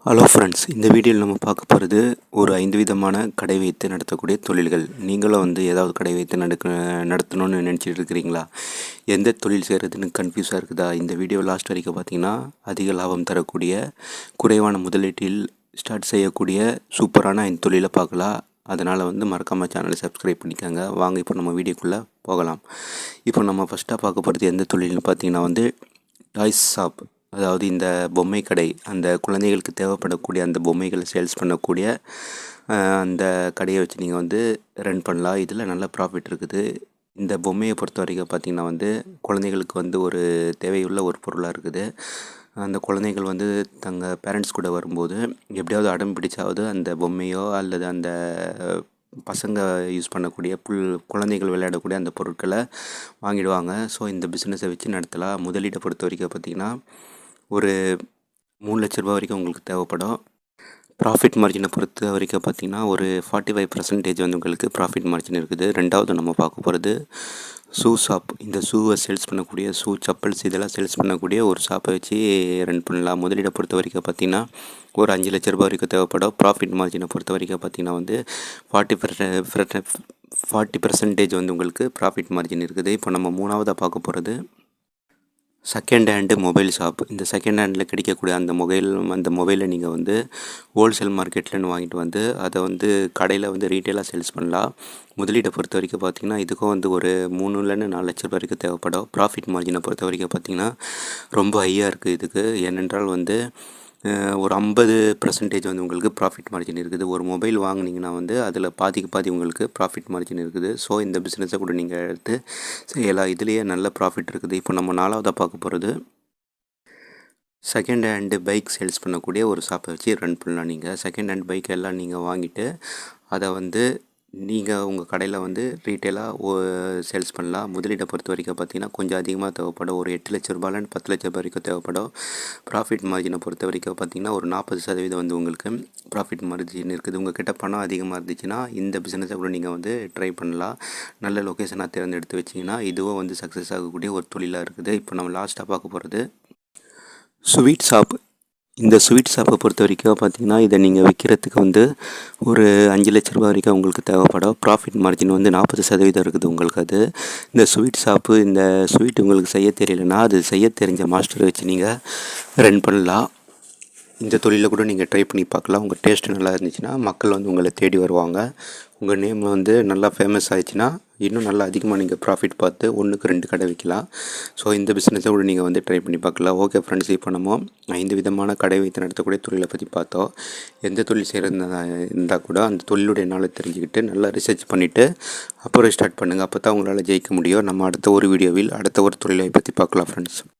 Hello friends, இந்த வீடியோவில் நம்ம பார்க்க போகிறது ஒரு 5 விதமான கடை வைத்து நடத்தக்கூடிய தொழில்கள். நீங்களும் ஏதாவது கடை வைத்து நடத்தணும்னு நினச்சிட்டு இருக்கிறீங்களா? எந்த தொழில் செய்கிறதுன்னு கன்ஃபியூஸாக இருக்குதா? இந்த வீடியோ லாஸ்ட் வரைக்கும் பார்த்தீங்கன்னா அதிக லாபம் தரக்கூடிய, குறைவான முதலீட்டில் ஸ்டார்ட் செய்யக்கூடிய சூப்பரான 5 தொழிலை பார்க்கலாம். அதனால் மறக்காமல் சேனலை சப்ஸ்கிரைப் பண்ணிக்கோங்க. வாங்க இப்போ நம்ம வீடியோக்குள்ளே போகலாம். இப்போ நம்ம ஃபஸ்ட்டாக பார்க்க போகிறது எந்த தொழில்னு பார்த்தீங்கன்னா டாய்ஸ் ஷாப். அதாவது இந்த பொம்மை கடை, அந்த குழந்தைகளுக்கு தேவைப்படக்கூடிய அந்த பொம்மைகளை சேல்ஸ் பண்ணக்கூடிய அந்த கடையை வச்சு நீங்கள் ரன் பண்ணலாம். இதில் நல்ல ப்ராஃபிட் இருக்குது. இந்த பொம்மையை பொறுத்த வரைக்கும் பார்த்திங்கன்னா குழந்தைகளுக்கு ஒரு தேவையுள்ள ஒரு பொருளாக இருக்குது. அந்த குழந்தைகள் தங்கள் பேரண்ட்ஸ் கூட வரும்போது எப்படியாவது அடம் பிடிச்சாவது அந்த பொம்மையோ அல்லது அந்த பசங்க யூஸ் பண்ணக்கூடிய குழந்தைகள் விளையாடக்கூடிய அந்த பொருட்களை வாங்கிடுவாங்க. ஸோ இந்த பிஸ்னஸை வச்சு நடத்தலாம். முதலீட்டை பொறுத்த வரைக்கும் பார்த்திங்கன்னா ஒரு 3 லட்ச ரூபா வரைக்கும் உங்களுக்கு தேவைப்படும். ப்ராஃபிட் மார்ஜினை பொறுத்த வரைக்கும் பார்த்திங்கன்னா ஒரு 45% உங்களுக்கு ப்ராஃபிட் மார்ஜின் இருக்குது. ரெண்டாவது நம்ம பார்க்க போகிறது ஷூ ஷாப். இந்த ஷூவை சேல்ஸ் பண்ணக்கூடிய செப்பல்ஸ் இதெல்லாம் சேல்ஸ் பண்ணக்கூடிய ஒரு ஷாப்பை வச்சு ரன் பண்ணலாம். முதலீடை பொறுத்த வரைக்கும் பார்த்திங்கன்னா ஒரு 5 லட்ச ரூபா வரைக்கும் தேவைப்படும். ப்ராஃபிட் மார்ஜினை பொறுத்த வரைக்கும் பார்த்திங்கன்னா 40% உங்களுக்கு ப்ராஃபிட் மார்ஜின் இருக்குது. இப்போ நம்ம மூணாவதாக பார்க்க போகிறது செகண்ட் ஹேண்டு மொபைல் ஷாப். இந்த செகண்ட் ஹேண்டில் கிடைக்கக்கூடிய அந்த மொபைலை நீங்கள் ஹோல்சேல் மார்க்கெட்லன்னு வாங்கிட்டு அதை கடையில் ரீட்டெயிலாக சேல்ஸ் பண்ணலாம். முதலீட்டை பொறுத்த வரைக்கும் பார்த்திங்கன்னா இதுக்கும் ஒரு 3லேருந்து 4 லட்ச ரூபா வரைக்கும் தேவைப்படும். ப்ராஃபிட் மார்ஜினை பொறுத்த வரைக்கும் பார்த்திங்கன்னா ரொம்ப ஹையாக இருக்குது இதுக்கு. ஏனென்றால் ஒரு 50% உங்களுக்கு ப்ராஃபிட் மார்ஜின் இருக்குது. ஒரு மொபைல் வாங்கினீங்கன்னா அதில் பாதிக்கு பாதி உங்களுக்கு ப்ராஃபிட் மார்ஜின் இருக்குது. ஸோ இந்த பிஸ்னஸை கூட நீங்கள் எடுத்து செய்யலாம். இதுலேயே நல்ல ப்ராஃபிட் இருக்குது. இப்போ நம்ம நாலாவதாக பார்க்க போகிறது செகண்ட் ஹேண்டு பைக் சேல்ஸ் பண்ணக்கூடிய ஒரு ஷாப்பை வச்சு ரன் பண்ணலாம். நீங்கள் செகண்ட் ஹேண்ட் பைக் எல்லாம் நீங்கள் வாங்கிட்டு அதை நீங்கள் உங்கள் கடையில் ரீட்டெயிலாக சேல்ஸ் பண்ணலாம். முதலீட்டை பொறுத்த வரைக்கும் பார்த்திங்கன்னா கொஞ்சம் அதிகமாக தேவைப்படும். ஒரு 8 லட்ச ரூபாயிலேருந்து 10 லட்ச ரூபாய் வரைக்கும் தேவைப்படும். ப்ராஃபிட் மார்ஜினை பொறுத்த வரைக்கும் பார்த்திங்கன்னா ஒரு 40% உங்களுக்கு ப்ராஃபிட் மார்ஜின் இருக்குது. உங்கள் கிட்ட பணம் அதிகமாக இருந்துச்சுன்னா இந்த பிஸ்னஸை கூட நீங்கள் ட்ரை பண்ணலாம். நல்ல லொக்கேஷனாக தேர்ந்தெடுத்து வச்சிங்கன்னா இதுவும் சக்ஸஸ் ஆகக்கூடிய ஒரு தொழிலாக இருக்குது. இப்போ நம்ம லாஸ்ட்டாக பார்க்க போகிறது ஸ்வீட் ஷாப். இந்த ஸ்வீட் ஷாப்பை பொறுத்த வரைக்கும் பார்த்திங்கன்னா இதை நீங்கள் விற்கிறதுக்கு ஒரு 5 லட்ச ரூபா வரைக்கும் உங்களுக்கு தேவைப்படும். ப்ராஃபிட் மார்ஜின் 40% இருக்குது உங்களுக்கு. இந்த ஸ்வீட் ஷாப்பு, இந்த ஸ்வீட் உங்களுக்கு செய்ய தெரியலைன்னா அது செய்ய தெரிஞ்ச மாஸ்டரை வச்சு நீங்கள் ரன் பண்ணலாம். இந்த தொழிலை கூட நீங்கள் ட்ரை பண்ணி பார்க்கலாம். உங்கள் டேஸ்ட்டு நல்லா இருந்துச்சுன்னா மக்கள் உங்களை தேடி வருவாங்க. உங்கள் நேம் நல்லா ஃபேமஸ் ஆகிடுச்சுன்னா இன்னும் நல்லா அதிகமாக நீங்கள் ப்ராஃபிட் பார்த்து 1க்கு 2 கடை வைக்கலாம். ஸோ இந்த பிஸ்னஸை கூட நீங்கள் ட்ரை பண்ணி பார்க்கலாம். ஓகே ஃப்ரெண்ட்ஸ், இப்போ நம்ம 5 விதமான கடை வைத்து நடத்தக்கூடிய தொழிலை பற்றி பார்த்தோம். எந்த தொழில் செய்கிறதா இருந்தால் கூட அந்த தொழிலுடைய நாளை தெரிஞ்சுக்கிட்டு நல்லா ரிசர்ச் பண்ணிவிட்டு அப்புறம் ஸ்டார்ட் பண்ணுங்கள். அப்போ தான் உங்களால் ஜெயிக்க முடியும். நம்ம அடுத்த ஒரு வீடியோவில் அடுத்த ஒரு தொழிலை பற்றி பார்க்கலாம் ஃப்ரெண்ட்ஸ்.